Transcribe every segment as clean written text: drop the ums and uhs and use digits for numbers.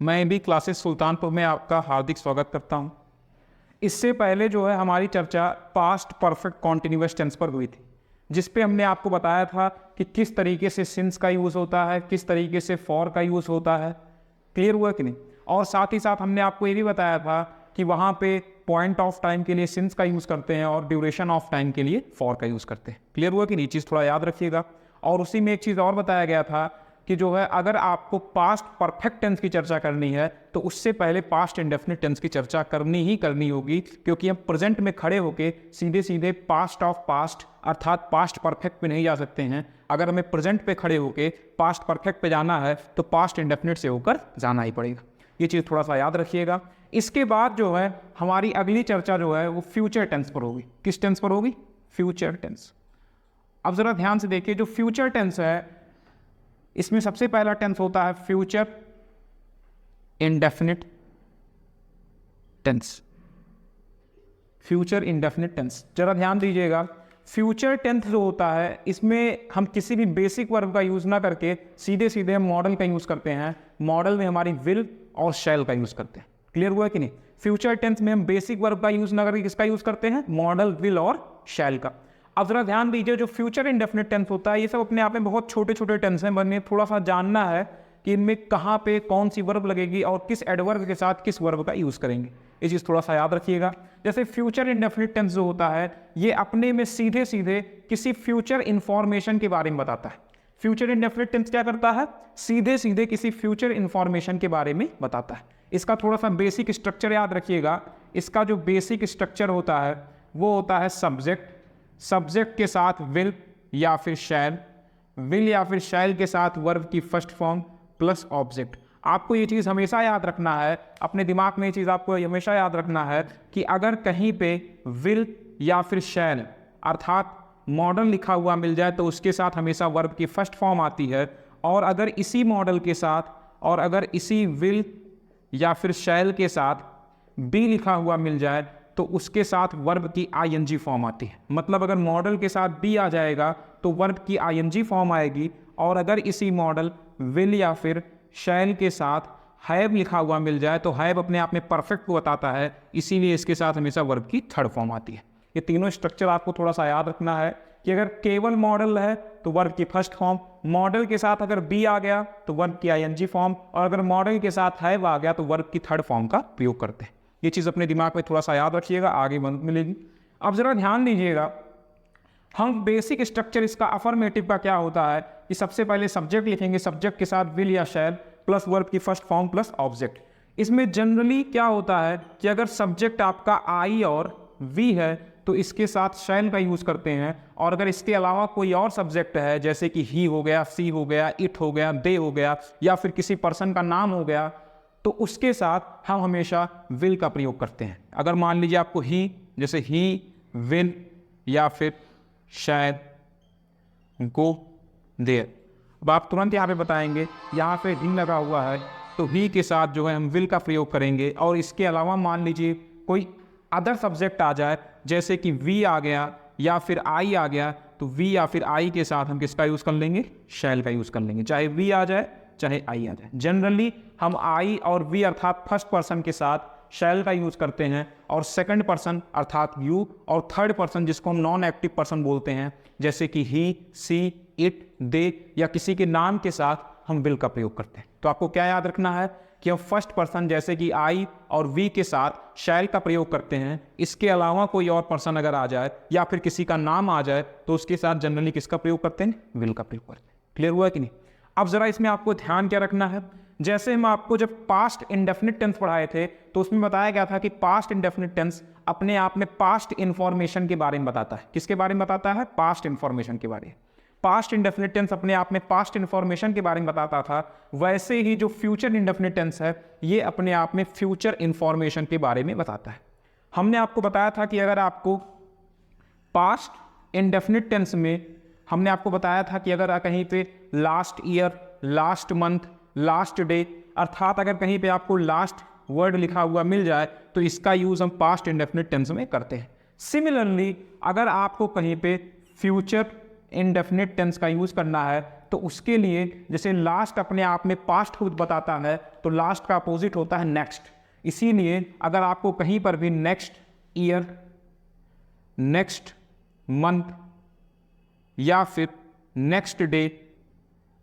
मैं भी क्लासेस सुल्तानपुर में आपका हार्दिक स्वागत करता हूं। इससे पहले जो है हमारी चर्चा पास्ट परफेक्ट कॉन्टिन्यूअस टेंस पर हुई थी, जिस पे हमने आपको बताया था कि किस तरीके से सिंस का यूज़ होता है, किस तरीके से फॉर का यूज़ होता है। क्लियर हुआ कि नहीं? और साथ ही साथ हमने आपको ये भी बताया था कि वहाँ पे पॉइंट ऑफ टाइम के लिए सिंस का यूज़ करते हैं और ड्यूरेशन ऑफ टाइम के लिए फॉर का यूज़ करते हैं। क्लियर हुआ कि नहीं? चीज़ थोड़ा याद रखिएगा। और उसी में एक चीज़ और बताया गया था कि जो है अगर आपको पास्ट परफेक्ट टेंस की चर्चा करनी है तो उससे पहले पास्ट इंडेफिनिट टेंस की चर्चा करनी ही करनी होगी, क्योंकि हम प्रेजेंट में खड़े होके सीधे सीधे पास्ट ऑफ पास्ट अर्थात पास्ट परफेक्ट पे नहीं जा सकते हैं। अगर हमें प्रेजेंट पे खड़े होके पास्ट परफेक्ट पे जाना है तो पास्ट इंडेफिनिट से होकर जाना ही पड़ेगा। ये चीज़ थोड़ा सा याद रखिएगा। इसके बाद जो है हमारी अगली चर्चा जो है वो फ्यूचर टेंस पर होगी। किस टेंस पर होगी? Future tense. अब ज़रा ध्यान से देखिए, जो फ्यूचर टेंस है इसमें सबसे पहला टेंस होता है future indefinite tense. Future indefinite tense, जरा ध्यान दीजिएगा। फ्यूचर टेंस जो होता है इसमें हम किसी भी बेसिक वर्ब का यूज़ ना करके सीधे सीधे हम मॉडल का यूज़ करते हैं। मॉडल में हमारी विल और शैल का यूज़ करते हैं। क्लियर हुआ कि नहीं? फ्यूचर टेंस में हम बेसिक वर्ब का यूज़ ना करके किसका यूज़ करते हैं? मॉडल, विल और शैल का। अब जरा ध्यान दीजिए, जो फ्यूचर इंडेफिनिट टेंस होता है ये सब अपने आप में बहुत छोटे छोटे टेंस हैं। बने थोड़ा सा जानना है कि इनमें कहाँ पे कौन सी वर्ब लगेगी और किस एडवर्ब के साथ किस वर्ब का यूज़ करेंगे। ये चीज़ थोड़ा सा याद रखिएगा। जैसे फ्यूचर इंडेफिनिट टेंस जो होता है ये अपने में सीधे सीधे किसी फ्यूचर इंफॉर्मेशन के बारे में बताता है। फ्यूचर इंडेफिनिट टेंस क्या करता है? सीधे सीधे किसी फ्यूचर इंफॉर्मेशन के बारे में बताता है। इसका थोड़ा सा बेसिक स्ट्रक्चर याद रखिएगा। इसका जो बेसिक स्ट्रक्चर होता है वो होता है सब्जेक्ट, सब्जेक्ट के साथ विल या फिर शैल, विल या फिर शैल के साथ वर्ब की फर्स्ट फॉर्म प्लस ऑब्जेक्ट। आपको ये चीज़ हमेशा याद रखना है, अपने दिमाग में ये चीज़ आपको हमेशा याद रखना है कि अगर कहीं पे विल या फिर शैल अर्थात मॉडल लिखा हुआ मिल जाए तो उसके साथ हमेशा वर्ब की फर्स्ट फॉर्म आती है। और अगर इसी मॉडल के साथ और अगर इसी विल या फिर शैल के साथ बी लिखा हुआ मिल जाए तो उसके साथ वर्ब की आईएनजी फॉर्म आती है। मतलब अगर मॉडल के साथ बी आ जाएगा तो वर्ब की आईएनजी फॉर्म आएगी, और अगर इसी मॉडल विल या फिर शैल के साथ हैव लिखा हुआ मिल जाए तो हैव अपने आप में परफेक्ट को बताता है, इसीलिए इसके साथ हमेशा वर्ब की थर्ड फॉर्म आती है। ये तीनों स्ट्रक्चर आपको थोड़ा सा याद रखना है कि अगर केवल मॉडल है तो वर्ब की फर्स्ट फॉर्म, मॉडल के साथ अगर बी आ गया तो वर्ब की आईएनजी फॉर्म, और अगर मॉडल के साथ हैव आ गया तो वर्ब की थर्ड फॉर्म का प्रयोग करते हैं। ये चीज़ अपने दिमाग में थोड़ा सा याद रखिएगा, आगे मदद मिलेगी। अब ज़रा ध्यान दीजिएगा, हम बेसिक स्ट्रक्चर इसका अफर्मेटिव का क्या होता है कि सबसे पहले सब्जेक्ट लिखेंगे, सब्जेक्ट के साथ विल या शैल प्लस वर्ब की फर्स्ट फॉर्म प्लस ऑब्जेक्ट। इसमें जनरली क्या होता है कि अगर सब्जेक्ट आपका आई और वी है तो इसके साथ शैल का यूज़ करते हैं, और अगर इसके अलावा कोई और सब्जेक्ट है जैसे कि ही हो गया, सी हो गया, इट हो गया, दे हो गया, या फिर किसी पर्सन का नाम हो गया, तो उसके साथ हम हमेशा विल का प्रयोग करते हैं। अगर मान लीजिए आपको ही, जैसे ही, विल या फिर शायद, गो, देयर। अब आप तुरंत यहाँ पे बताएंगे यहाँ पे ही लगा हुआ है तो ही के साथ जो है हम विल का प्रयोग करेंगे। और इसके अलावा मान लीजिए कोई अदर सब्जेक्ट आ जाए जैसे कि वी आ गया या फिर आई आ गया तो वी या फिर आई के साथ हम किसका यूज़ कर लेंगे? शैल का यूज़ कर लेंगे, चाहे वी आ जाए चाहे आई आ जाए। जनरली हम आई और वी अर्थात फर्स्ट पर्सन के साथ शैल का यूज़ करते हैं, और सेकंड पर्सन अर्थात यू और थर्ड पर्सन जिसको हम नॉन एक्टिव पर्सन बोलते हैं जैसे कि ही, सी, इट, दे या किसी के नाम के साथ हम विल का प्रयोग करते हैं। तो आपको क्या याद रखना है कि हम फर्स्ट पर्सन जैसे कि आई और वी के साथ शैल का प्रयोग करते हैं। इसके अलावा कोई और पर्सन अगर आ जाए या फिर किसी का नाम आ जाए तो उसके साथ जनरली किसका प्रयोग करते हैं? विल का प्रयोग करते हैं। क्लियर हुआ कि नहीं? अब जरा इसमें आपको ध्यान क्या रखना है, जैसे हम आपको जब पास्ट इंडेफिनिट टेंस पढ़ाए थे तो उसमें बताया गया था कि पास्ट इंडेफिनिट टेंस अपने आप में पास्ट इंफॉर्मेशन के बारे में बताता है। किसके बारे में बताता है? पास्ट इंफॉर्मेशन के बारे में। पास्ट इंडेफिनिट टेंस अपने आप में पास्ट इंफॉर्मेशन के बारे में बताता था, वैसे ही जो फ्यूचर इंडेफिनिट टेंस है ये अपने आप में फ्यूचर इंफॉर्मेशन के बारे में बताता है। हमने आपको बताया था कि अगर आपको पास्ट इंडेफिनिट टेंस में हमने आपको बताया था कि अगर कहीं पे last year, last month, last day अर्थात अगर कहीं पे आपको लास्ट वर्ड लिखा हुआ मिल जाए तो इसका यूज़ हम पास्ट इंडेफिनिट टेंस में करते हैं। सिमिलरली अगर आपको कहीं पे फ्यूचर इंडेफिनिट टेंस का यूज़ करना है तो उसके लिए जैसे लास्ट अपने आप में पास्ट खुद बताता है, तो लास्ट का अपोजिट होता है नेक्स्ट। इसीलिए अगर आपको कहीं पर भी नेक्स्ट ईयर, नेक्स्ट मंथ या फिर नेक्स्ट डे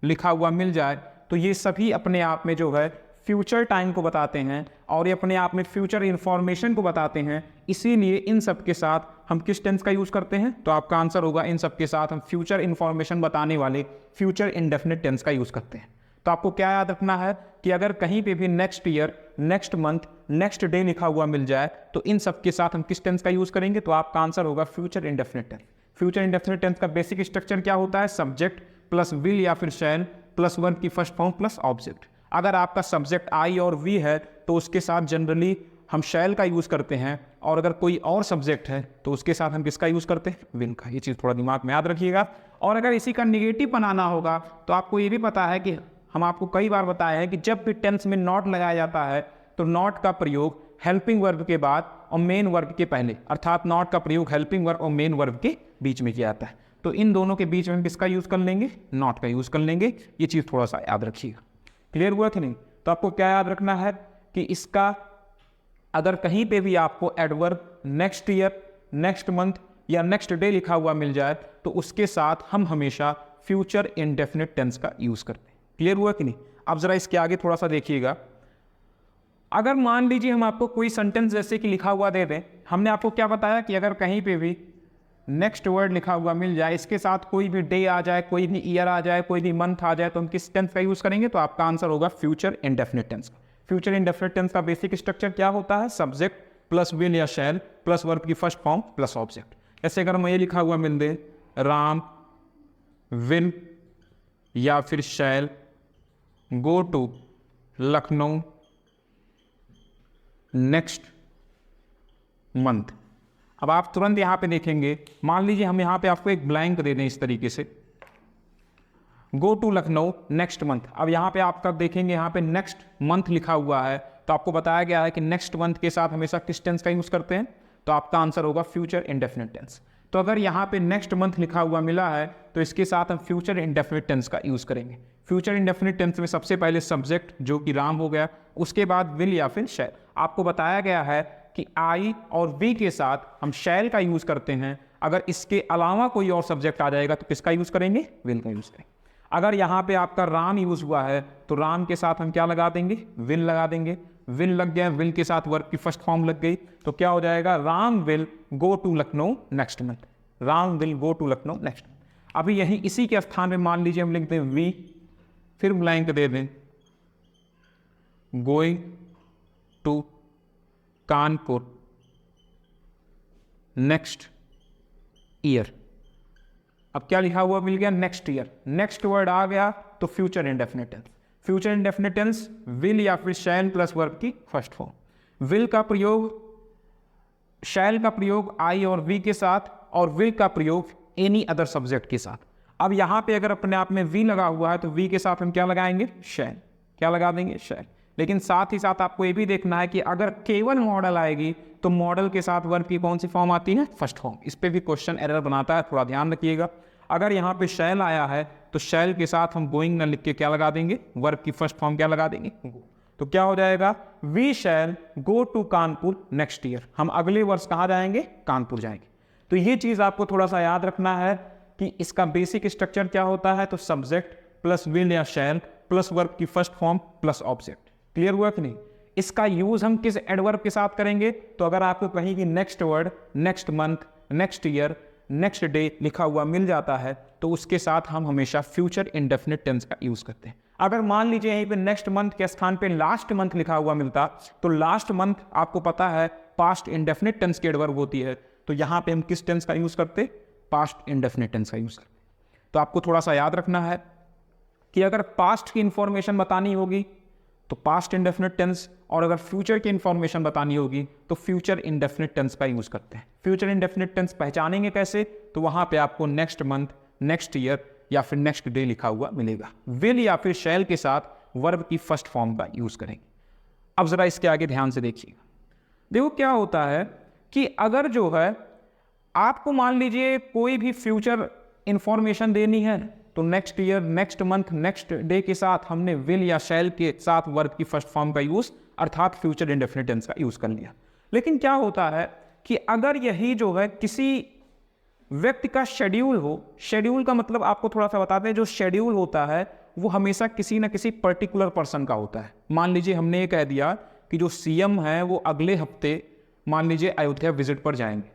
लिखा हुआ मिल जाए तो ये सभी अपने आप में जो है फ्यूचर टाइम को बताते हैं और ये अपने आप में फ्यूचर इंफॉर्मेशन को बताते हैं। इसीलिए इन सब के साथ हम किस टेंस का यूज़ करते हैं? तो आपका आंसर होगा इन सब के साथ हम फ्यूचर इंफॉर्मेशन बताने वाले फ्यूचर इंडेफिनिट टेंस का यूज़ करते हैं। तो आपको क्या याद रखना है कि अगर कहीं पे भी next year, next month, next day लिखा हुआ मिल जाए तो इन सब के साथ हम किस टेंस का यूज़ करेंगे? तो आपका आंसर होगा future indefinite tense. Future indefinite tense का बेसिक स्ट्रक्चर क्या होता है? सब्जेक्ट प्लस विल या फिर शैल प्लस वर्ब की फर्स्ट फॉर्म प्लस ऑब्जेक्ट। अगर आपका सब्जेक्ट आई और वी है तो उसके साथ जनरली हम शैल का यूज़ करते हैं, और अगर कोई और सब्जेक्ट है तो उसके साथ हम किसका यूज़ करते हैं? विल का। ये चीज़ थोड़ा दिमाग में याद रखिएगा। और अगर इसी का निगेटिव बनाना होगा तो आपको ये भी पता है कि हम आपको कई बार बताया है कि जब भी टेंस में नॉट लगाया जाता है तो नॉट का प्रयोग हेल्पिंग वर्ब के बाद और मेन वर्ब के पहले, अर्थात नॉट का प्रयोग हेल्पिंग वर्ब और मेन वर्ब के बीच में किया जाता है। तो इन दोनों के बीच में हम किसका यूज़ कर लेंगे? नॉट का यूज़ कर लेंगे। ये चीज़ थोड़ा सा याद रखिएगा। क्लियर हुआ कि नहीं? तो आपको क्या याद रखना है कि इसका अगर कहीं पे भी आपको adverb next year, next month या नेक्स्ट डे लिखा हुआ मिल जाए तो उसके साथ हम हमेशा फ्यूचर इंडेफिनिट टेंस का यूज़ करते हैं। क्लियर हुआ कि नहीं? अब जरा इसके आगे थोड़ा सा देखिएगा। अगर मान लीजिए हम आपको कोई सेंटेंस जैसे कि लिखा हुआ दे दें, हमने आपको क्या बताया कि अगर कहीं पे भी नेक्स्ट वर्ड लिखा हुआ मिल जाए, इसके साथ कोई भी डे आ जाए, कोई भी ईयर आ जाए, कोई भी मंथ आ जाए, तो हम किस टेंस का यूज़ करेंगे? तो आपका आंसर होगा फ्यूचर इंडेफिनिट टेंस का। फ्यूचर इंडेफिनिट टेंस का बेसिक स्ट्रक्चर क्या होता है? सब्जेक्ट प्लस विल या शैल प्लस वर्ब की फर्स्ट फॉर्म प्लस ऑब्जेक्ट। ऐसे अगर मैं ये लिखा हुआ मिल दे, राम विल या फिर shall go to Lucknow next month. अब आप तुरंत यहाँ पे देखेंगे, मान लीजिए हम यहाँ पे आपको एक ब्लैंक दे दें इस तरीके से, go to Lucknow next month. अब यहाँ पे आप कब देखेंगे, यहाँ पे नेक्स्ट मंथ लिखा हुआ है तो आपको बताया गया है कि नेक्स्ट मंथ के साथ हमेशा किस टेंस का यूज़ करते हैं? तो आपका आंसर होगा फ्यूचर इंडेफिनिट टेंस। तो अगर यहाँ पे नेक्स्ट मंथ लिखा हुआ मिला है तो इसके साथ हम फ्यूचर इंडेफिनिट टेंस का यूज़ करेंगे। फ्यूचर इंडेफिनिट टेंस में सबसे पहले सब्जेक्ट जो कि राम हो गया, उसके बाद विल या फिर शैल। आपको बताया गया है कि आई और वी के साथ हम शैल का यूज़ करते हैं। अगर इसके अलावा कोई और सब्जेक्ट आ जाएगा तो किसका यूज़ करेंगे? विल का यूज़ करेंगे। अगर यहाँ पे आपका राम यूज़ हुआ है तो राम के साथ हम क्या लगा देंगे? विल लगा देंगे। विल लग गया, विल के साथ वर्ब की फर्स्ट फॉर्म लग गई, तो क्या हो जाएगा? Ram will go to Lucknow next month. Ram will go to Lucknow next month. अभी यहीं इसी के स्थान में मान लीजिए हम लिख दें वी, फिर ब्लैंक दे दें going to Kanpur next year. अब क्या लिखा हुआ मिल गया? Next year. नेक्स्ट वर्ड आ गया तो future indefinite tense. Future indefinite tense will या फिर शैल प्लस वर्ब की फर्स्ट फॉर्म। विल का प्रयोग, शैल का प्रयोग आई और वी के साथ, और विल का प्रयोग एनी अदर सब्जेक्ट के साथ। अब यहाँ पे अगर अपने आप में वी लगा हुआ है तो वी के साथ हम क्या लगाएंगे? शैल। क्या लगा देंगे? शैल। लेकिन साथ ही साथ आपको ये भी देखना है कि अगर केवल मॉडल आएगी तो मॉडल के साथ वर्ब की कौन सी फॉर्म आती है? First form. इस पे भी क्वेश्चन एरर बनाता है, थोड़ा ध्यान रखिएगा। अगर यहाँ पे शैल आया है तो शैल के साथ हम गोइंग न लिख के क्या लगा देंगे? वर्ब की फर्स्ट फॉर्म क्या लगा देंगे? गो। तो क्या हो जाएगा? We shall go to Kanpur next year. हम अगले वर्ष कहाँ जाएंगे? कानपुर जाएंगे। तो ये चीज़ आपको थोड़ा सा याद रखना है कि इसका बेसिक स्ट्रक्चर क्या होता है? तो सब्जेक्ट प्लस विल या शैल प्लस वर्ब की first form plus object. Clear हुआ कि नहीं? इसका यूज हम किस एडवर्ब के साथ करेंगे? तो अगर आपको कहीं की next word, next month, next year, next day लिखा हुआ मिल जाता है तो उसके साथ हम हमेशा फ्यूचर इंडेफिनिट टेंस का यूज करते हैं। अगर मान लीजिए यहीं पे नेक्स्ट मंथ के स्थान पे लास्ट मंथ लिखा हुआ मिलता तो लास्ट मंथ आपको पता है पास्ट इंडेफिनिट टेंस की एडवर्ब होती है, तो यहाँ पे हम किस टेंस का यूज करते? पास्ट इंडेफिनिट टेंस का यूज करते। तो आपको थोड़ा सा याद रखना है कि अगर पास्ट की इंफॉर्मेशन बतानी होगी तो पास्ट इंडेफिनिट टेंस, और अगर फ्यूचर की इंफॉर्मेशन बतानी होगी तो फ्यूचर इंडेफिनिट टेंस का यूज करते हैं। फ्यूचर इंडेफिनिट टेंस पहचानेंगे कैसे? तो वहां पे आपको नेक्स्ट मंथ, नेक्स्ट ईयर या फिर नेक्स्ट डे लिखा हुआ मिलेगा। विल या फिर शैल के साथ वर्ब की फर्स्ट फॉर्म का यूज करेंगे। अब जरा इसके आगे ध्यान से देखिएगा। देखो क्या होता है कि अगर जो है आपको मान लीजिए कोई भी फ्यूचर इंफॉर्मेशन देनी है तो next year, next month, next day के साथ हमने विल या शैल के साथ वर्ब की फर्स्ट फॉर्म का यूज अर्थात फ्यूचर इंडेफिनिट टेंस का यूज कर लिया। लेकिन क्या होता है कि अगर यही जो है किसी व्यक्ति का शेड्यूल हो, शेड्यूल का मतलब आपको थोड़ा सा बताते हैं, जो शेड्यूल होता है वो हमेशा किसी न किसी पर्टिकुलर पर्सन का होता है। मान लीजिए हमने ये कह दिया कि जो सीएम है वो अगले हफ्ते मान लीजिए अयोध्या विजिट पर जाएंगे।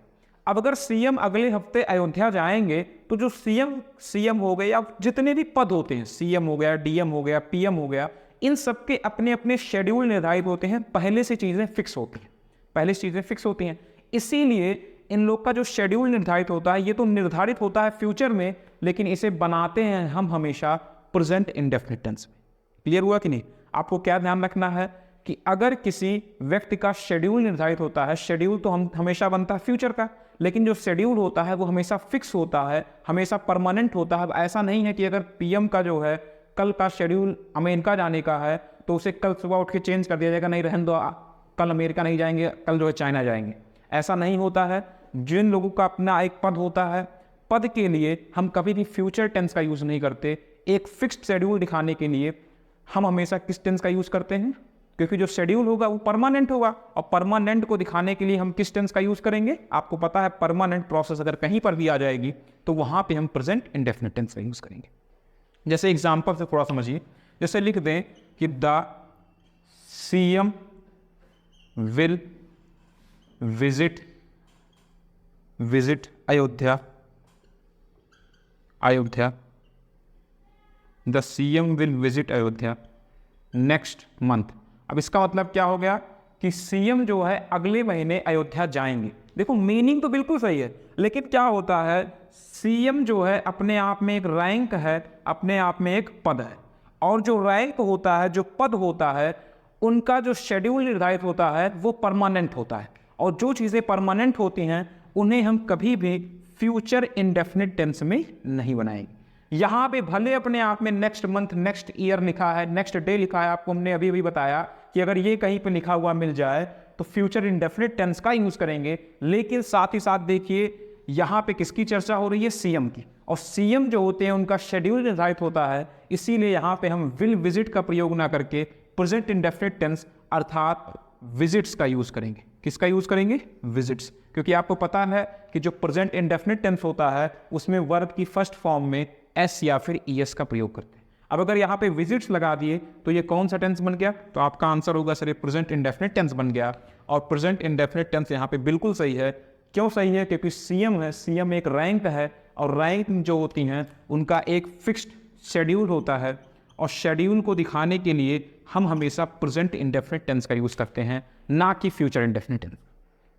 अब अगर सीएम अगले हफ्ते अयोध्या जाएंगे तो जो सीएम हो गए या जितने भी पद होते हैं, सीएम हो गया, डीएम हो गया, पीएम हो गया, इन सबके अपने अपने शेड्यूल निर्धारित होते हैं, पहले से चीज़ें फिक्स होती हैं, पहले से चीज़ें फिक्स होती हैं। इसीलिए इन लोग का जो शेड्यूल निर्धारित होता है ये तो निर्धारित होता है फ्यूचर में, लेकिन इसे बनाते हैं हम हमेशा प्रेजेंट इंडेफिनिट टेंस में। क्लियर हुआ कि नहीं? आपको क्या ध्यान रखना है कि अगर किसी व्यक्ति का शेड्यूल निर्धारित होता है, शेड्यूल तो हम हमेशा बनता है फ्यूचर का, लेकिन जो शेड्यूल होता है वो हमेशा फिक्स होता है, हमेशा परमानेंट होता है। ऐसा नहीं है कि अगर पीएम का जो है कल का शेड्यूल अमेरिका जाने का है तो उसे कल सुबह उठ के चेंज कर दिया जाएगा, नहीं रहने दो, कल अमेरिका नहीं जाएंगे, कल जो है चाइना जाएंगे। ऐसा नहीं होता है। जिन लोगों का अपना एक पद होता है, पद के लिए हम कभी भी फ्यूचर टेंस का यूज़ नहीं करते। एक फिक्स्ड शेड्यूल दिखाने के लिए हम हमेशा किस टेंस का यूज़ करते हैं? क्योंकि जो शेड्यूल होगा वो परमानेंट होगा, और परमानेंट को दिखाने के लिए हम किस टेंस का यूज़ करेंगे? आपको पता है परमानेंट प्रोसेस अगर कहीं पर भी आ जाएगी तो वहाँ पे हम प्रेजेंट इंडेफिनिट टेंस का यूज़ करेंगे। जैसे एग्जाम्पल से थोड़ा समझिए, जैसे लिख दें कि the CM will visit Ayodhya, the CM will visit Ayodhya next month. अब इसका मतलब क्या हो गया कि सीएम जो है अगले महीने अयोध्या जाएंगे। देखो मीनिंग तो बिल्कुल सही है, लेकिन क्या होता है, सीएम जो है अपने आप में एक रैंक है, अपने आप में एक पद है, और जो रैंक होता है, जो पद होता है, उनका जो शेड्यूल निर्धारित होता है वो परमानेंट होता है। और जो चीज़ें परमानेंट होती हैं उन्हें हम कभी भी फ्यूचर इंडेफिनिट टेंस में नहीं बनाएंगे। यहाँ पे भले अपने आप में नेक्स्ट मंथ, नेक्स्ट ईयर लिखा है, नेक्स्ट डे लिखा है, आपको हमने अभी बताया कि अगर ये कहीं पे लिखा हुआ मिल जाए तो फ्यूचर इंडेफिनिट टेंस का यूज़ करेंगे। लेकिन साथ ही साथ देखिए यहाँ पे किसकी चर्चा हो रही है? सीएम की। और सीएम जो होते हैं उनका शेड्यूल निर्धारित होता है, इसीलिए यहाँ पे हम विल विजिट का प्रयोग ना करके प्रेजेंट इंडेफिनिट टेंस अर्थात विजिट्स का यूज़ करेंगे। किसका यूज़ करेंगे? विजिट्स। क्योंकि आपको पता है कि जो प्रेजेंट इंडेफिनिट टेंस होता है उसमें वर्ब की फर्स्ट फॉर्म में एस या फिर ईएस का प्रयोग करते हैं। अब अगर यहाँ पे विजिट्स लगा दिए तो ये कौन सा टेंस बन गया? तो आपका आंसर होगा सर ये प्रेजेंट इंडेफिनिट टेंस बन गया। और प्रेजेंट इंडेफिनिट टेंस यहाँ पे बिल्कुल सही है। क्यों सही है? क्योंकि सीएम है, सीएम एक रैंक है, और रैंक जो होती हैं उनका एक फिक्स्ड शेड्यूल होता है, और शेड्यूल को दिखाने के लिए हम हमेशा प्रेजेंट इंडेफिनिट टेंस का यूज़ करते हैं, ना कि फ्यूचर इंडेफिनिट टेंस।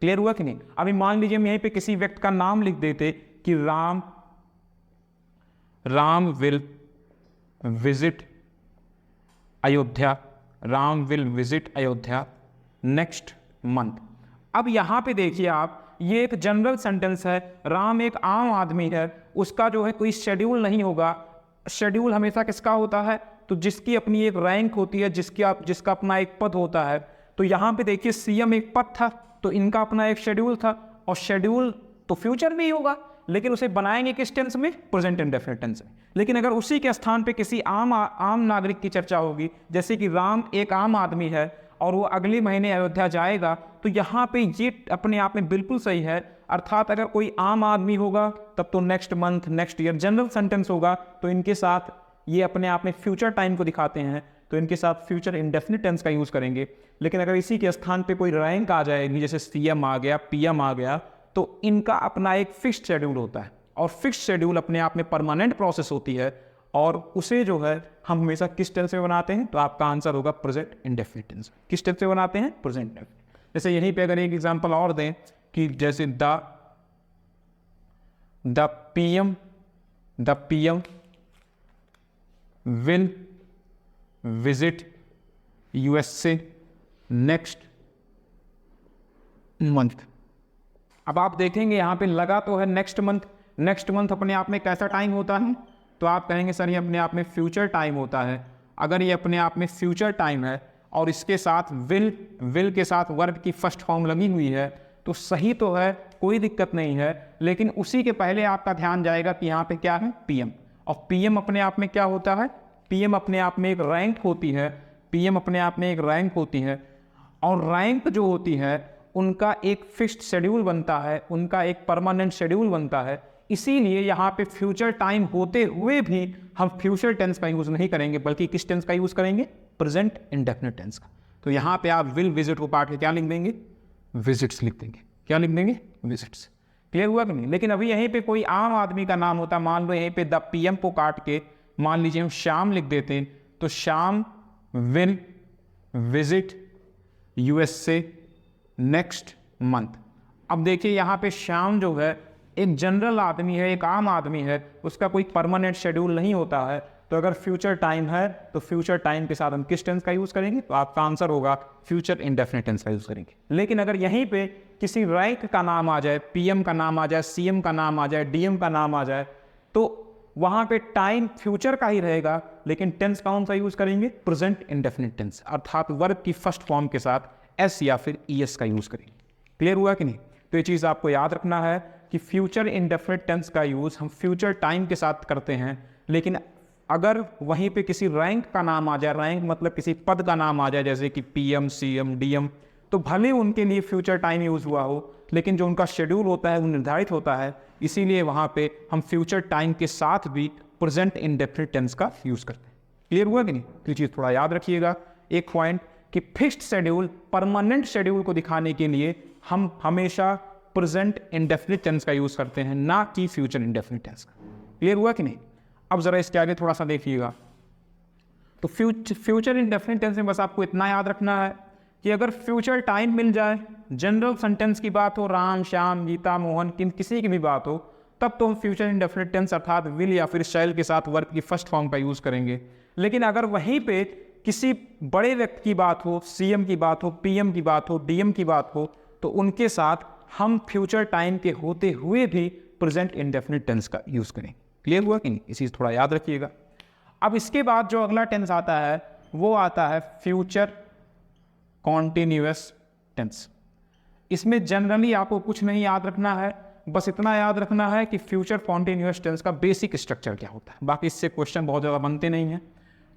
क्लियर हुआ कि नहीं? अभी मान लीजिए हम यहीं पे किसी व्यक्ति का नाम लिख देते कि Ram will visit Ayodhya, Ram will visit Ayodhya next month. अब यहाँ पे देखिए आप, ये एक जनरल सेंटेंस है, राम एक आम आदमी है, उसका जो है कोई शेड्यूल नहीं होगा। शेड्यूल हमेशा किसका होता है? तो जिसकी अपनी एक रैंक होती है, जिसका अपना एक पद होता है। तो यहाँ पे देखिए सीएम एक पद था तो इनका अपना एक शेड्यूल था, और शेड्यूल तो फ्यूचर में ही होगा, लेकिन उसे बनाएंगे किस टेंस में? प्रेजेंट इंडेफिनिट टेंस में। लेकिन अगर उसी के स्थान पे किसी आम नागरिक की चर्चा होगी, जैसे कि राम एक आम आदमी है और वो अगले महीने अयोध्या जाएगा, तो यहाँ पे ये अपने आप में बिल्कुल सही है। अर्थात अगर कोई आम आदमी होगा तब तो next month, next year general sentence होगा, तो इनके साथ ये अपने आप में फ्यूचर टाइम को दिखाते हैं, तो इनके साथ फ्यूचर इंडेफिनिट टेंस का यूज़ करेंगे। लेकिन अगर इसी के स्थान पे कोई रैंक आ जाएगी, जैसे सीएम आ गया, पीएम आ गया, तो इनका अपना एक फिक्स्ड शेड्यूल होता है, और फिक्स्ड शेड्यूल अपने आप में परमानेंट प्रोसेस होती है, और उसे जो है हम हमेशा किस टेंस में बनाते हैं? तो आपका आंसर होगा प्रेजेंट इंडेफिनिट टेंस। किस टेंस में बनाते हैं? Present indefinite. जैसे यहीं पे अगर एक एग्जांपल और दें कि जैसे the PM will visit USA next month. अब आप देखेंगे यहाँ पे लगा तो है नेक्स्ट मंथ। नेक्स्ट मंथ अपने आप में कैसा टाइम होता है? तो आप कहेंगे सर ये अपने आप में फ्यूचर टाइम होता है। अगर ये अपने आप में फ्यूचर टाइम है और इसके साथ विल के साथ वर्ब की फर्स्ट फॉर्म लगी हुई है तो सही तो है, कोई दिक्कत नहीं है। लेकिन उसी के पहले आपका ध्यान जाएगा कि यहाँ पे क्या है? पीएम। और पीएम अपने आप में क्या होता है, पीएम अपने आप में एक रैंक होती है, पीएम अपने आप में एक रैंक होती है, और रैंक जो होती है उनका एक फिक्स्ड शेड्यूल बनता है, उनका एक परमानेंट शेड्यूल बनता है। इसीलिए यहाँ पे फ्यूचर टाइम होते हुए भी हम फ्यूचर टेंस का यूज़ नहीं करेंगे, बल्कि किस टेंस का यूज़ करेंगे, प्रेजेंट इंडेफिनिट टेंस का। तो यहाँ पे आप विल विजिट को काट के क्या लिख देंगे, विजिट्स लिख देंगे। क्या लिख देंगे, विजिट्स। क्लियर हुआ कि नहीं? लेकिन अभी यहीं पे कोई आम आदमी का नाम होता, मान लो यहीं पे द पीएम को काट के मान लीजिए हम श्याम लिख देते हैं, तो Shyam will visit USA next month. अब देखिए यहाँ पे श्याम जो है एक जनरल आदमी है, एक आम आदमी है, उसका कोई परमानेंट शेड्यूल नहीं होता है। तो अगर फ्यूचर टाइम है तो फ्यूचर टाइम के साथ हम किस टेंस का यूज़ करेंगे, तो आपका आंसर होगा फ्यूचर इंडेफिनिट टेंस का यूज़ करेंगे। लेकिन अगर यहीं पे किसी रैंक का नाम आ जाए, पीएम का नाम आ जाए, सीएम का नाम आ जाए, डीएम का नाम आ जाए, तो वहाँ पे टाइम फ्यूचर का ही रहेगा, लेकिन टेंस कौन सा यूज़ करेंगे, प्रेजेंट इंडेफिनिट टेंस, अर्थात वर्ब की फर्स्ट फॉर्म के साथ एस या फिर ईएस का यूज़ करेंगे। क्लियर हुआ कि नहीं? तो ये चीज़ आपको याद रखना है कि फ्यूचर इंडेफिनिट टेंस का यूज़ हम फ्यूचर टाइम के साथ करते हैं, लेकिन अगर वहीं पे किसी रैंक का नाम आ जाए, रैंक मतलब किसी पद का नाम आ जाए, जैसे कि पीएम, सीएम, डीएम, तो भले उनके लिए फ्यूचर टाइम यूज़ हुआ हो, लेकिन जो उनका शेड्यूल होता है वो निर्धारित होता है, इसीलिए वहाँ पे हम फ्यूचर टाइम के साथ भी प्रेजेंट इंडेफिनिट टेंस का यूज़ करते हैं। क्लियर हुआ कि नहीं? तो ये चीज़ थोड़ा याद रखिएगा एक पॉइंट, कि फिक्स्ड शेड्यूल, परमानेंट शेड्यूल को दिखाने के लिए हम हमेशा प्रेजेंट इंडेफिनिट टेंस का यूज़ करते हैं, ना कि फ्यूचर इंडेफिनिट टेंस का। क्लियर हुआ कि नहीं? अब ज़रा इसके आगे थोड़ा सा देखिएगा। तो फ्यूचर इंडेफिनिट टेंस में बस आपको इतना याद रखना है कि अगर फ्यूचर टाइम मिल जाए, जनरल सेंटेंस की बात हो, राम, श्याम, गीता, मोहन, किसी की भी बात हो, तब तो हम फ्यूचर इंडेफिनिट टेंस अर्थात विल या फिर शैल के साथ वर्ब की फर्स्ट फॉर्म का यूज़ करेंगे। लेकिन अगर वहीं पे किसी बड़े व्यक्ति की बात हो, सीएम की बात हो, पीएम की बात हो, डीएम की बात हो, तो उनके साथ हम फ्यूचर टाइम के होते हुए भी प्रेजेंट इंडेफिनिट टेंस का यूज़ करें। क्लियर हुआ कि नहीं? इस चीज़ थोड़ा याद रखिएगा। अब इसके बाद जो अगला टेंस आता है वो आता है फ्यूचर कॉन्टिन्यूअस टेंस। इसमें जनरली आपको कुछ नहीं याद रखना है, बस इतना याद रखना है कि फ्यूचर कॉन्टिन्यूअस टेंस का बेसिक स्ट्रक्चर क्या होता है। बाकी इससे क्वेश्चन बहुत ज़्यादा बनते नहीं हैं,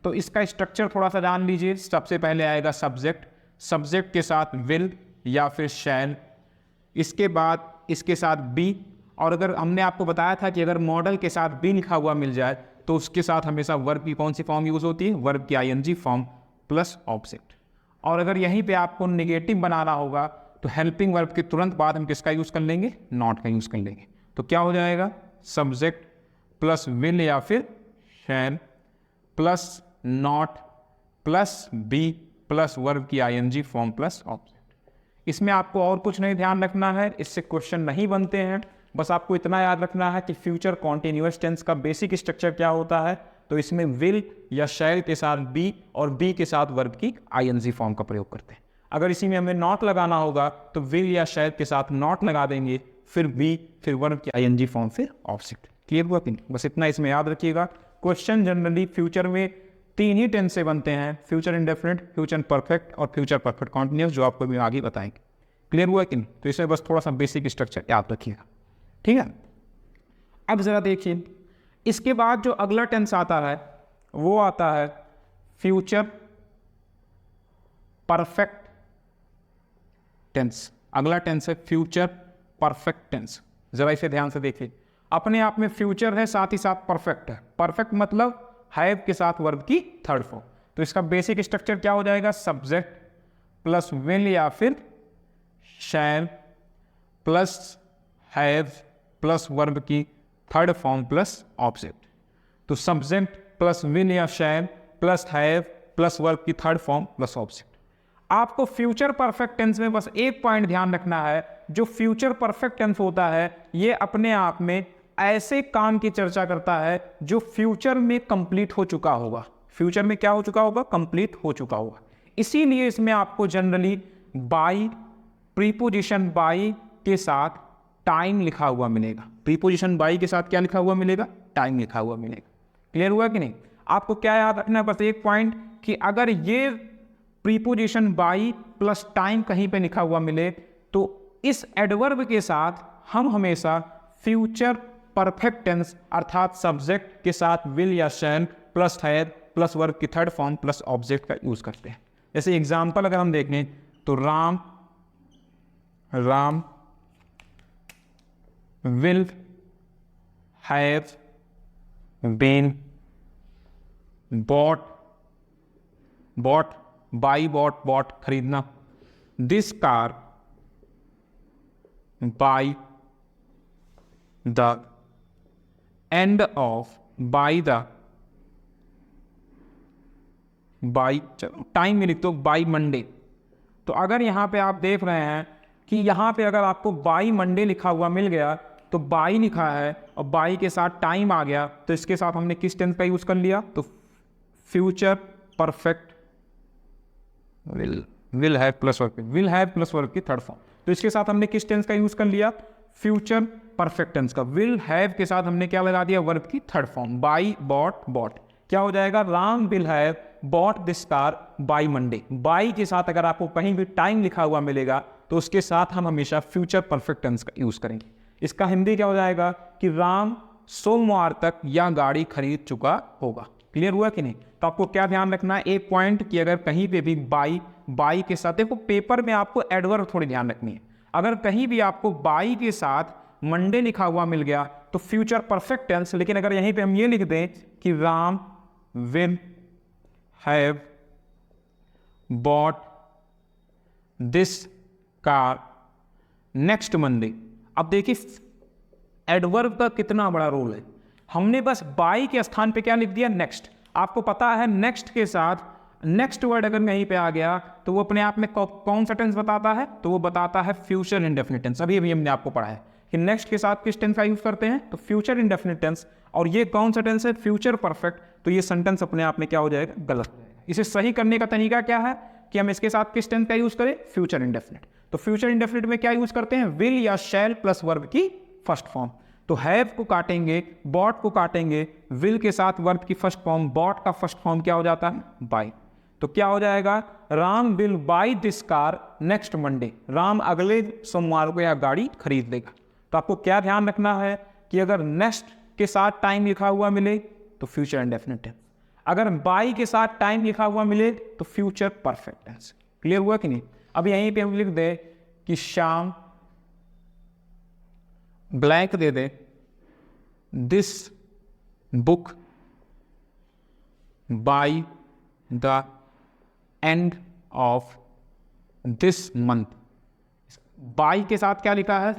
तो इसका स्ट्रक्चर थोड़ा सा जान लीजिए। सबसे पहले आएगा सब्जेक्ट, सब्जेक्ट के साथ विल या फिर शैल, इसके बाद इसके साथ बी, और अगर हमने आपको बताया था कि अगर मॉडल के साथ बी लिखा हुआ मिल जाए तो उसके साथ हमेशा वर्ब की कौन सी फॉर्म यूज़ होती है, वर्ब की आईएनजी फॉर्म प्लस ऑब्जेक्ट। और अगर यहीं पे आपको नेगेटिव बनाना होगा तो हेल्पिंग वर्ब के तुरंत बाद हम किसका यूज़ कर लेंगे, नॉट का यूज़ कर लेंगे। तो क्या हो जाएगा, सब्जेक्ट प्लस विल या फिर shall plus not plus be plus verb की आईएनजी फॉर्म प्लस ऑब्जेक्ट। इसमें आपको और कुछ नहीं ध्यान रखना है, इससे क्वेश्चन नहीं बनते हैं। बस आपको इतना याद रखना है कि फ्यूचर कॉन्टिन्यूअस टेंस का बेसिक स्ट्रक्चर क्या होता है, तो इसमें विल या शैल के साथ बी और बी के साथ वर्ब की आईएनजी फॉर्म का प्रयोग करते हैं। अगर इसी में हमें नॉट लगाना होगा तो विल या शैल के साथ नॉट लगा देंगे, फिर बी, फिर वर्ब की आईएनजी फॉर्म, फिर ऑब्जेक्ट। क्लियर हुआ कि नहीं? बस इतना इसमें याद रखिएगा। क्वेश्चन जनरली फ्यूचर में 3 ही टेंस से बनते हैं, फ्यूचर इंडेफिनिट, फ्यूचर परफेक्ट और फ्यूचर परफेक्ट कॉन्टिन्यूअस, जो आपको भी आगे बताएंगे। क्लियर हुआ कि नहीं? तो इसमें बस थोड़ा सा बेसिक स्ट्रक्चर याद रखिएगा, ठीक है। अब ज़रा देखिए, इसके बाद जो अगला टेंस आता है वो आता है फ्यूचर परफेक्ट टेंस। अगला टेंस है फ्यूचर परफेक्ट टेंस। ज़रा इसे ध्यान से देखिए, अपने आप में फ्यूचर है, साथ ही साथ परफेक्ट है। परफेक्ट मतलब हैव के साथ वर्ब की थर्ड फॉर्म। तो इसका बेसिक स्ट्रक्चर क्या हो जाएगा, सब्जेक्ट प्लस विल या फिर shall plus have plus verb की थर्ड फॉर्म प्लस ऑब्जेक्ट। तो सब्जेक्ट प्लस विल या shall plus have plus verb की थर्ड फॉर्म प्लस ऑब्जेक्ट। आपको फ्यूचर परफेक्ट टेंस में बस एक पॉइंट ध्यान रखना है, जो फ्यूचर परफेक्ट टेंस होता है ये अपने आप में ऐसे काम की चर्चा करता है जो फ्यूचर में कंप्लीट हो चुका होगा। फ्यूचर में क्या हो चुका होगा, कंप्लीट हो चुका होगा। इसीलिए इसमें आपको जनरली बाई, प्रीपोजिशन बाई के साथ टाइम लिखा हुआ मिलेगा। प्रीपोजिशन बाई के साथ क्या लिखा हुआ मिलेगा, टाइम लिखा हुआ मिलेगा। क्लियर हुआ कि नहीं? आपको क्या याद रखना है, बस एक पॉइंट, कि अगर ये प्रीपोजिशन बाई प्लस टाइम कहीं पे लिखा हुआ मिले तो इस एडवर्ब के साथ हम हमेशा फ्यूचर परफेक्ट टेंस अर्थात सब्जेक्ट के साथ विल या shall plus have plus verb की थर्ड फॉर्म प्लस ऑब्जेक्ट का यूज करते हैं। जैसे एग्जाम्पल अगर हम देखें तो Ram will have been bought by bought खरीदना, this car by the end of चलो टाइम में लिख दो बाई मंडे। तो अगर यहाँ पे आप देख रहे हैं कि यहाँ पे अगर आपको बाई मंडे लिखा हुआ मिल गया तो बाई लिखा है और बाई के साथ टाइम आ गया, तो इसके साथ हमने किस टेंस का यूज कर लिया, तो future perfect will have plus verb की थर्ड फॉर्म। तो इसके साथ हमने किस टेंस का यूज कर लिया, फ्यूचर परफेक्ट टेंस का। विल हैव के साथ हमने क्या लगा दिया, वर्ब की थर्ड फॉर्म, बाई बॉट। क्या हो जाएगा, Ram will have bought this car by Monday. By के साथ अगर आपको कहीं भी टाइम लिखा हुआ मिलेगा तो उसके साथ हम हमेशा फ्यूचर परफेक्ट टेंस का यूज करेंगे। इसका हिंदी क्या हो जाएगा कि राम सोमवार तक यह गाड़ी खरीद चुका होगा। क्लियर हुआ कि नहीं। तो आपको क्या ध्यान रखना है, एक पॉइंट कि अगर कहीं पे भी बाई के साथ, देखो पेपर में आपको एडवर्ब थोड़ी ध्यान रखनी है। अगर कहीं भी आपको बाई के साथ मंडे लिखा हुआ मिल गया तो फ्यूचर परफेक्ट टेंस, लेकिन अगर यहीं पे हम ये लिख दें कि Ram will have bought this car next Monday. अब देखिए एडवर्ब का कितना बड़ा रोल है। हमने बस बाई के स्थान पे क्या लिख दिया, नेक्स्ट। आपको पता है नेक्स्ट के साथ नेक्स्ट वर्ड अगर कहीं पे आ गया तो वो अपने आप में कौन सा टेंस बताता है, तो वो बताता है फ्यूचर इंडेफिनिट टेंस। अभी हमने आपको पढ़ा है कि नेक्स्ट के साथ किस टेंस का यूज करते हैं, तो फ्यूचर इंडेफिनिट टेंस। और ये कौन सा टेंस है, फ्यूचर परफेक्ट। तो ये सेंटेंस अपने आप में क्या हो जाएगा, गलत हो जाएगा। इसे सही करने का तरीका क्या है कि हम इसके साथ किस टेंस का यूज करें, फ्यूचर इंडेफिनिट। तो फ्यूचर इंडेफिनिट में क्या यूज करते हैं, विल या शैल प्लस वर्ब की फर्स्ट फॉर्म। तो हैव को काटेंगे, बॉट को काटेंगे, विल के साथ वर्ब की फर्स्ट फॉर्म, बॉट का फर्स्ट फॉर्म क्या हो जाता है, बाई। तो क्या हो जाएगा, Ram will by this car next Monday. Ram अगले सोमवार को यह गाड़ी खरीद लेगा। तो आपको क्या ध्यान रखना है कि अगर नेक्स्ट के साथ टाइम लिखा हुआ मिले तो फ्यूचर इंडेफिनिट टेंस, अगर बाई के साथ टाइम लिखा हुआ मिले तो फ्यूचर परफेक्ट टेंस। क्लियर हुआ कि नहीं। अब यहीं पे हम लिख दे कि शाम blank they they this book by the end of this month. By के साथ क्या लिखा है,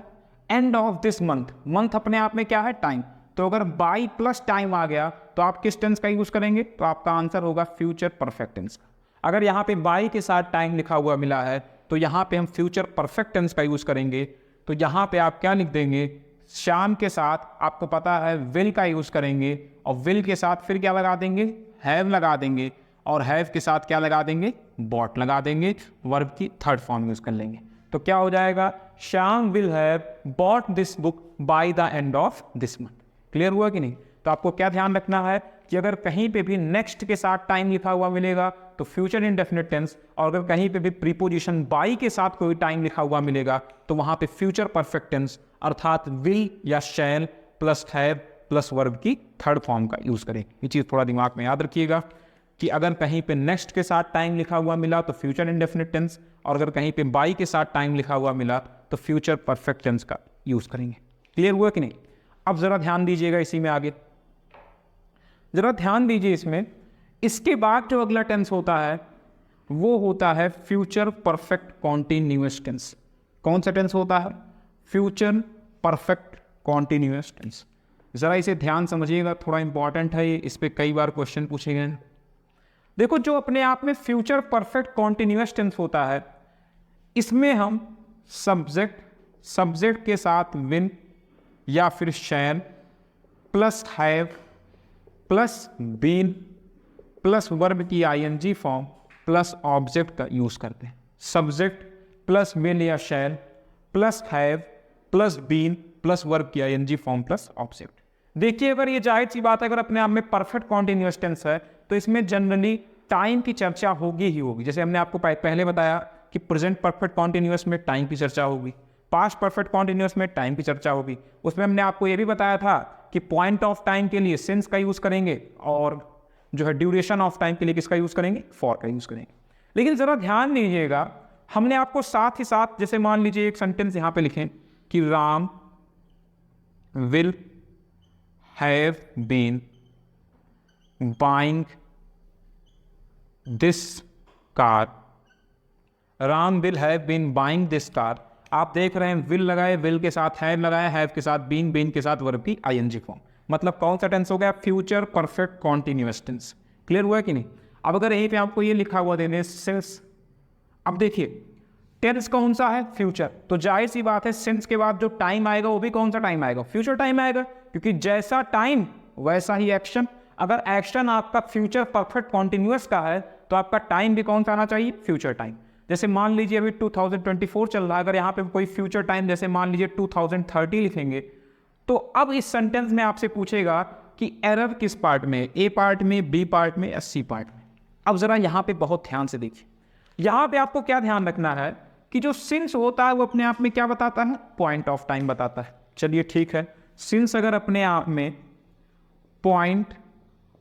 end of this month. Month अपने आप में क्या है, टाइम। तो अगर बाई प्लस टाइम आ गया तो आप किस टेंस का यूज करेंगे, तो आपका आंसर होगा फ्यूचर परफेक्ट टेंस का। अगर यहाँ पे बाई के साथ टाइम लिखा हुआ मिला है तो यहाँ पे हम फ्यूचर परफेक्ट टेंस का यूज करेंगे। तो यहाँ पे आप क्या लिख देंगे, शाम के साथ आपको पता है विल का यूज करेंगे और विल के साथ फिर क्या लगा देंगे, हैव लगा देंगे और हैव के साथ क्या लगा देंगे, बॉट लगा देंगे, वर्ब की थर्ड फॉर्म यूज कर लेंगे। तो क्या हो जाएगा, Shyam will have bought this book by the end of this month. Clear हुआ कि नहीं। तो आपको क्या ध्यान रखना है कि अगर कहीं पे भी नेक्स्ट के साथ टाइम लिखा हुआ मिलेगा तो फ्यूचर इंडेफिनिट टेंस, और अगर कहीं पे भी प्रीपोजिशन बाई के साथ कोई टाइम लिखा हुआ मिलेगा तो वहां पे फ्यूचर परफेक्ट टेंस अर्थात विल या shall plus have plus verb की थर्ड फॉर्म का यूज करें। ये चीज थोड़ा दिमाग में याद रखिएगा कि अगर कहीं पे नेक्स्ट के साथ टाइम लिखा हुआ मिला तो फ्यूचर इंडेफिनिट टेंस, और अगर कहीं पे बाई के साथ टाइम लिखा हुआ मिला तो फ्यूचर परफेक्ट टेंस का यूज करेंगे। क्लियर हुआ कि नहीं। अब जरा ध्यान दीजिएगा इसी में आगे, जरा ध्यान दीजिए इसमें। इसके बाद जो अगला टेंस होता है वो होता है फ्यूचर परफेक्ट कॉन्टिन्यूअस टेंस। कौन सा टेंस होता है, फ्यूचर परफेक्ट कॉन्टिन्यूअस टेंस। जरा इसे ध्यान समझिएगा, थोड़ा इंपॉर्टेंट है ये, इस पर कई बार क्वेश्चन पूछे गए। देखो जो अपने आप में फ्यूचर परफेक्ट कॉन्टिन्यूअस टेंस होता है इसमें हम सब्जेक्ट के साथ विल या फिर shall plus have plus been plus verb की आईएनजी फॉर्म प्लस ऑब्जेक्ट का यूज करते हैं। सब्जेक्ट प्लस विल या shall plus have plus been plus verb की आईएनजी फॉर्म प्लस ऑब्जेक्ट। देखिए अगर ये जाहिर सी बात है, अगर अपने आप में परफेक्ट कॉन्टिन्यूअस टेंस है तो इसमें जनरली टाइम की चर्चा होगी ही होगी। जैसे हमने आपको पहले बताया कि प्रेजेंट परफेक्ट कॉन्टिन्यूअस में टाइम की चर्चा होगी, पास्ट परफेक्ट कॉन्टिन्यूस में टाइम की चर्चा होगी, उसमें हमने आपको ये भी बताया था कि पॉइंट ऑफ टाइम के लिए सिंस का यूज़ करेंगे और जो है ड्यूरेशन ऑफ टाइम के लिए किसका यूज़ करेंगे, फॉर का यूज़ करेंगे। लेकिन ज़रा ध्यान दीजिएगा, हमने आपको साथ ही साथ जैसे मान लीजिए एक सेंटेंस यहाँ पे लिखें कि Ram will have been buying this car, Ram will have been buying this car. आप देख रहे हैं विल लगाए, विल के साथ हैव लगाया, हैव के साथ बीन, बीन के साथ वर्ब की आईएनजी फॉर्म, मतलब कौन सा टेंस हो गया, future perfect continuous tense. Clear हुआ कि नहीं? अब अगर यहीं पे आपको ये लिखा हुआ देने सिंस, अब देखिए टेंस कौन सा है, फ्यूचर, तो जाहिर सी बात है सिंस के बाद जो टाइम आएगा वो भी कौन सा टाइम आएगा, फ्यूचर टाइम आएगा, क्योंकि जैसा टाइम वैसा ही एक्शन। अगर एक्शन आपका फ्यूचर परफेक्ट कॉन्टिन्यूअस का है तो आपका टाइम भी कौन सा आना चाहिए, फ्यूचर टाइम। जैसे मान लीजिए अभी 2024 चल रहा है, अगर यहाँ पे कोई फ्यूचर टाइम जैसे मान लीजिए 2030 लिखेंगे, तो अब इस सेंटेंस में आपसे पूछेगा कि एरर किस पार्ट में, ए पार्ट में, बी पार्ट में या सी पार्ट में। अब जरा यहाँ पे बहुत ध्यान से देखिए, यहाँ पे आपको क्या ध्यान रखना है कि जो सिंस होता है वो अपने आप में क्या बताता है, पॉइंट ऑफ टाइम बताता है। चलिए ठीक है, सिंस अगर अपने आप में पॉइंट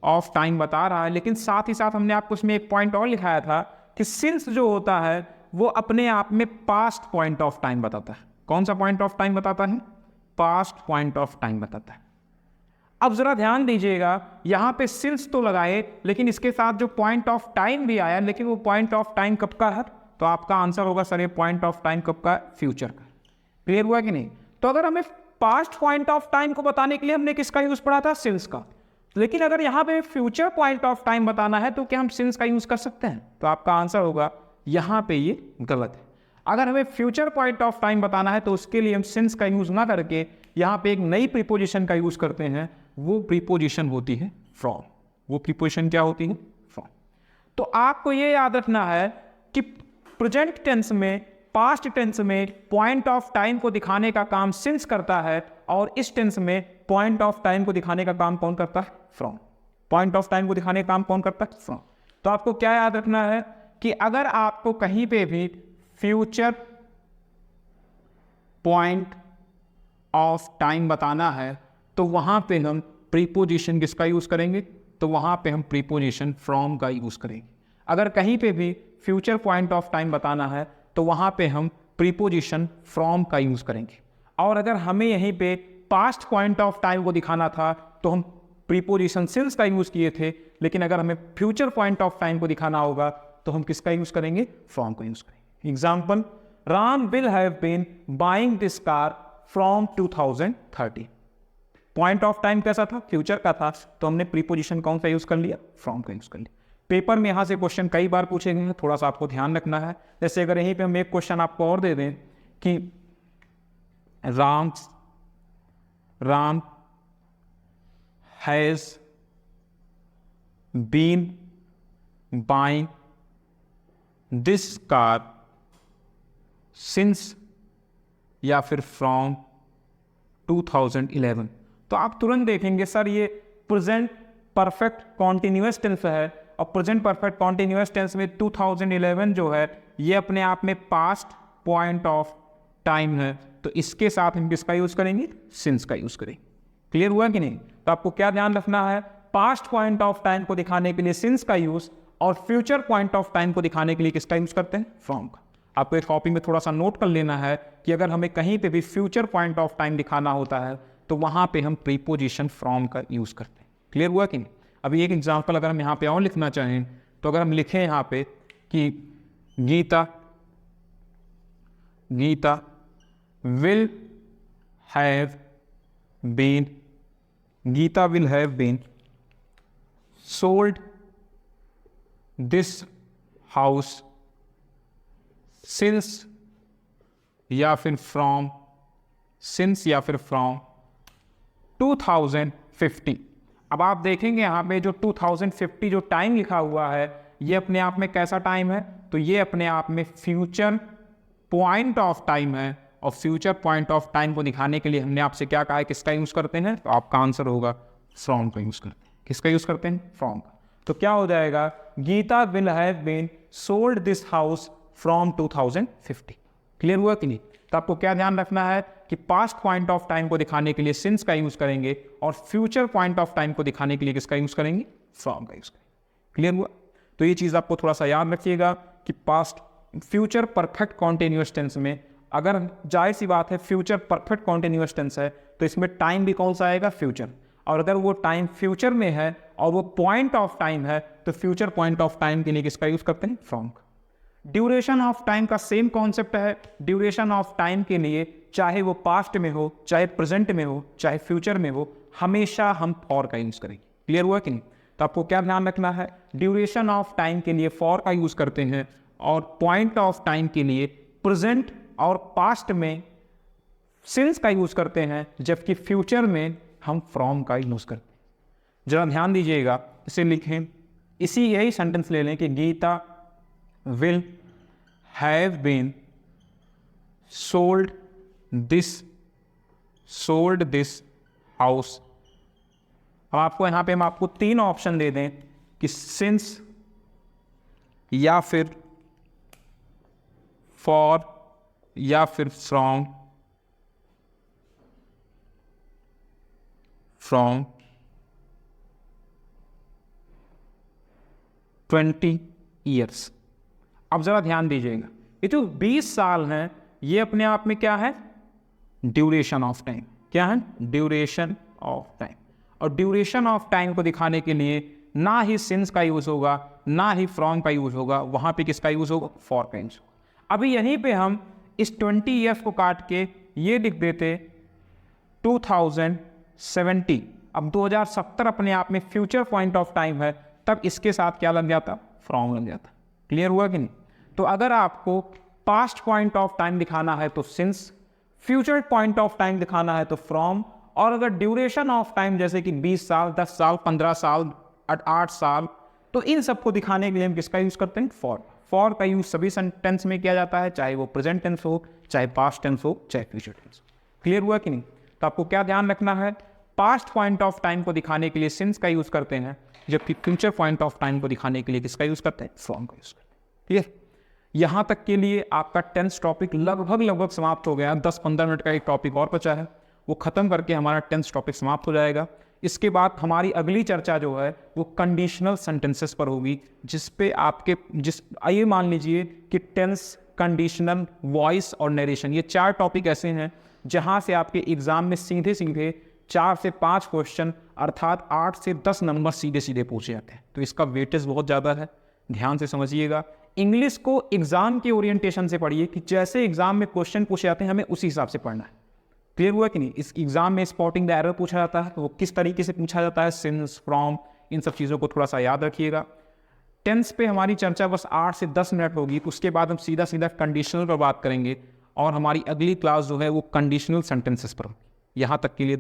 ऑफ टाइम बता रहा है, लेकिन साथ ही साथ हमने आपको उसमें एक पॉइंट और लिखाया था कि सिंस जो होता है वो अपने आप में पास्ट पॉइंट ऑफ टाइम बताता है। कौन सा पॉइंट ऑफ टाइम बताता है, पास्ट पॉइंट ऑफ टाइम बताता है। अब जरा ध्यान दीजिएगा, यहां पे सिंस तो लगाए लेकिन इसके साथ जो पॉइंट ऑफ टाइम भी आया, लेकिन वो पॉइंट ऑफ टाइम कब का है, तो आपका आंसर होगा सर ये पॉइंट ऑफ टाइम कब का है, फ्यूचर का। क्लियर हुआ कि नहीं? तो अगर हमें पास्ट पॉइंट ऑफ टाइम को बताने के लिए हमने किसका यूज पढ़ा था, सिंस का, लेकिन अगर यहाँ पे फ्यूचर पॉइंट ऑफ टाइम बताना है तो क्या हम सिंस का यूज कर सकते हैं? तो आपका आंसर होगा यहाँ पे ये गलत है। अगर हमें फ्यूचर पॉइंट ऑफ टाइम बताना है तो उसके लिए हम सिंस का यूज ना करके यहाँ पे एक नई प्रीपोजिशन का यूज करते हैं, वो प्रीपोजिशन होती है फ्रॉम। वो प्रीपोजिशन क्या होती है, फ्रॉम। तो आपको ये याद रखना है कि प्रेजेंट टेंस में, पास्ट टेंस में पॉइंट ऑफ टाइम को दिखाने का काम सिंस करता है और इस टेंस में पॉइंट ऑफ टाइम को दिखाने का काम कौन करता है, फ्रॉम। पॉइंट ऑफ टाइम को दिखाने का काम कौन करता है, फ्रॉम। तो आपको क्या याद रखना है कि अगर आपको कहीं पे भी फ्यूचर पॉइंट ऑफ टाइम बताना है तो वहां पे हम प्रीपोजिशन किसका यूज करेंगे, तो वहां पे हम प्रीपोजिशन फ्रॉम का यूज करेंगे। अगर कहीं पे भी फ्यूचर पॉइंट ऑफ टाइम बताना है तो वहां पे हम प्रीपोजिशन फ्रॉम का यूज करेंगे। और अगर हमें यहीं पे पास्ट पॉइंट ऑफ टाइम को दिखाना था तो हम प्रीपोजिशन सिंस का यूज किए थे, लेकिन अगर हमें फ्यूचर पॉइंट ऑफ टाइम को दिखाना होगा तो हम किसका यूज करेंगे, फ्रॉम का यूज करेंगे। Example, Ram will have been buying this car from 2030। Point of time कैसा था, फ्यूचर का था, तो हमने प्रीपोजिशन कौन सा यूज कर लिया, फ्रॉम का यूज कर लिया। पेपर में यहां से क्वेश्चन कई बार पूछे गए हैं, थोड़ा सा आपको ध्यान रखना है। जैसे अगर यहीं पे हम एक क्वेश्चन आपको और दे दें कि Ram has been buying this car since या फिर फ्रॉम 2011, तो आप तुरंत देखेंगे सर ये प्रेजेंट परफेक्ट कॉन्टिन्यूअस टेंस है और प्रेजेंट परफेक्ट कॉन्टिन्यूअस टेंस में 2011 जो है ये अपने आप में पास्ट पॉइंट ऑफ टाइम है, तो इसके साथ हम किसका यूज करेंगे, सिंस का यूज करेंगे। क्लियर हुआ कि नहीं? तो आपको क्या ध्यान रखना है, पास्ट पॉइंट ऑफ टाइम को दिखाने के लिए सिंस का यूज और फ्यूचर पॉइंट ऑफ टाइम को दिखाने के लिए किसका यूज करते हैं, फ्रॉम का। आपको एक कॉपी में थोड़ा सा नोट कर लेना है कि अगर हमें कहीं पे भी फ्यूचर पॉइंट ऑफ टाइम दिखाना होता है तो वहां पे हम प्रीपोजिशन फ्रॉम का यूज करते हैं। क्लियर हुआ कि नहीं? अभी एक एग्जांपल अगर हम यहाँ पे और लिखना चाहें तो अगर हम लिखें यहाँ पे कि Geeta will have been sold this house since या फिर फ्रॉम 2050। अब आप देखेंगे यहाँ पे जो 2050 जो टाइम लिखा हुआ है ये अपने आप में कैसा टाइम है, तो ये अपने आप में फ्यूचर पॉइंट ऑफ टाइम है और फ्यूचर पॉइंट ऑफ टाइम को दिखाने के लिए हमने आपसे क्या कहा है, किसका यूज करते हैं, तो आपका आंसर होगा फ्रॉम का यूज करते हैं। किसका यूज करते हैं, फ्रॉम का। तो क्या हो जाएगा, Geeta will have been sold this house from 2050। Clear हुआ कि नहीं? तो आपको क्या ध्यान रखना है कि पास्ट पॉइंट ऑफ टाइम को दिखाने के लिए सिंस का यूज करेंगे और फ्यूचर पॉइंट ऑफ टाइम को दिखाने के लिए किसका यूज करेंगे? फ्रॉम का यूज करेंगे। क्लियर हुआ? तो ये चीज आपको थोड़ा सा याद रखिएगा कि past future perfect continuous tense में, अगर जाहिर सी बात है फ्यूचर परफेक्ट कॉन्टिन्यूअस टेंस है तो इसमें टाइम भी कौन सा आएगा? फ्यूचर। और अगर वो टाइम फ्यूचर में है और वो पॉइंट ऑफ टाइम है तो फ्यूचर पॉइंट ऑफ टाइम के लिए किसका यूज करते हैं? फ्रॉम का। ड्यूरेशन ऑफ टाइम का सेम कॉन्सेप्ट है। ड्यूरेशन ऑफ टाइम के लिए चाहे वो पास्ट में हो, चाहे प्रेजेंट में हो, चाहे फ्यूचर में हो, हमेशा हम फॉर का यूज करेंगे। क्लियर हुआ कि नहीं? तो आपको क्या ध्यान रखना है? ड्यूरेशन ऑफ टाइम के लिए फॉर का यूज करते हैं और पॉइंट ऑफ टाइम के लिए प्रेजेंट और पास्ट में सिंस का यूज करते हैं, जबकि फ्यूचर में हम फ्रॉम का यूज करते हैं। जरा ध्यान दीजिएगा, इसे लिखें, इसी यही सेंटेंस ले लें कि Gita will have been sold this house। अब आपको यहां पे हम आपको 3 ऑप्शन दे दें कि सिंस या फिर फॉर या फिर फ्रॉम 20 years। अब जरा ध्यान दीजिएगा, ये जो 20 साल हैं ये अपने आप में क्या है? Duration of time. क्या है? Duration of time. और ड्यूरेशन ऑफ टाइम को दिखाने के लिए ना ही सिंस का यूज होगा, ना ही फ्रॉम का यूज होगा, वहां पे किसका यूज होगा? फॉर का यूज होगा। अभी यहीं पे हम इस 20 ईयर्स को काट के ये लिख देते 2070। अब 2070 अपने आप में फ्यूचर पॉइंट ऑफ टाइम है, तब इसके साथ क्या लग जाता? फ्रॉम लग जाता। क्लियर हुआ कि नहीं? तो अगर आपको पास्ट पॉइंट ऑफ टाइम दिखाना है तो since, future point of time दिखाना है तो फ्रॉम, और अगर ड्यूरेशन ऑफ टाइम जैसे कि 20 साल, 10 साल, 15 साल, 8 साल, तो इन सबको दिखाने के लिए हम किसका यूज करते हैं? फॉर। फॉर का यूज सभी टेंस में किया जाता है, चाहे वो प्रेजेंट टेंस हो, चाहे पास्ट टेंस हो, चाहे फ्यूचर टेंस हो। क्लियर हुआ कि नहीं? तो आपको क्या ध्यान रखना है? पास्ट पॉइंट ऑफ टाइम को दिखाने के लिए सिंस का यूज करते हैं, जबकि फ्यूचर पॉइंट ऑफ टाइम को दिखाने के लिए किसका यूज करते हैं? फ्रॉम का यूज करते हैं। क्लियर? यहां तक के लिए आपका टेंस टॉपिक लगभग समाप्त हो गया। 10-15 मिनट का एक टॉपिक और बचा है, वो खत्म करके हमारा टेंस टॉपिक समाप्त हो जाएगा। इसके बाद हमारी अगली चर्चा जो है वो कंडीशनल सेंटेंसेस पर होगी, जिस पे आपके आइए मान लीजिए कि टेंस, कंडीशनल, वॉइस और नरेशन, ये 4 टॉपिक ऐसे हैं जहां से आपके एग्जाम में सीधे 4 से 5 क्वेश्चन अर्थात 8 से 10 नंबर सीधे पूछे जाते हैं। तो इसका वेटेज बहुत ज़्यादा है, ध्यान से समझिएगा। इंग्लिश को एग्जाम के ओरिएंटेशन से पढ़िए कि जैसे एग्जाम में क्वेश्चन पूछे जाते हैं हमें उसी हिसाब से पढ़ना है। क्लियर हुआ कि नहीं? इस एग्जाम में स्पॉटिंग द एरर पूछा जाता है, तो वो किस तरीके से पूछा जाता है, सिंस, फ्रॉम, इन सब चीज़ों को थोड़ा सा याद रखिएगा। टेंस पे हमारी चर्चा बस 8 से 10 मिनट होगी, उसके बाद हम सीधा कंडीशनल पर बात करेंगे और हमारी अगली क्लास जो है वो कंडीशनल सेंटेंसेस पर। यहाँ तक के लिए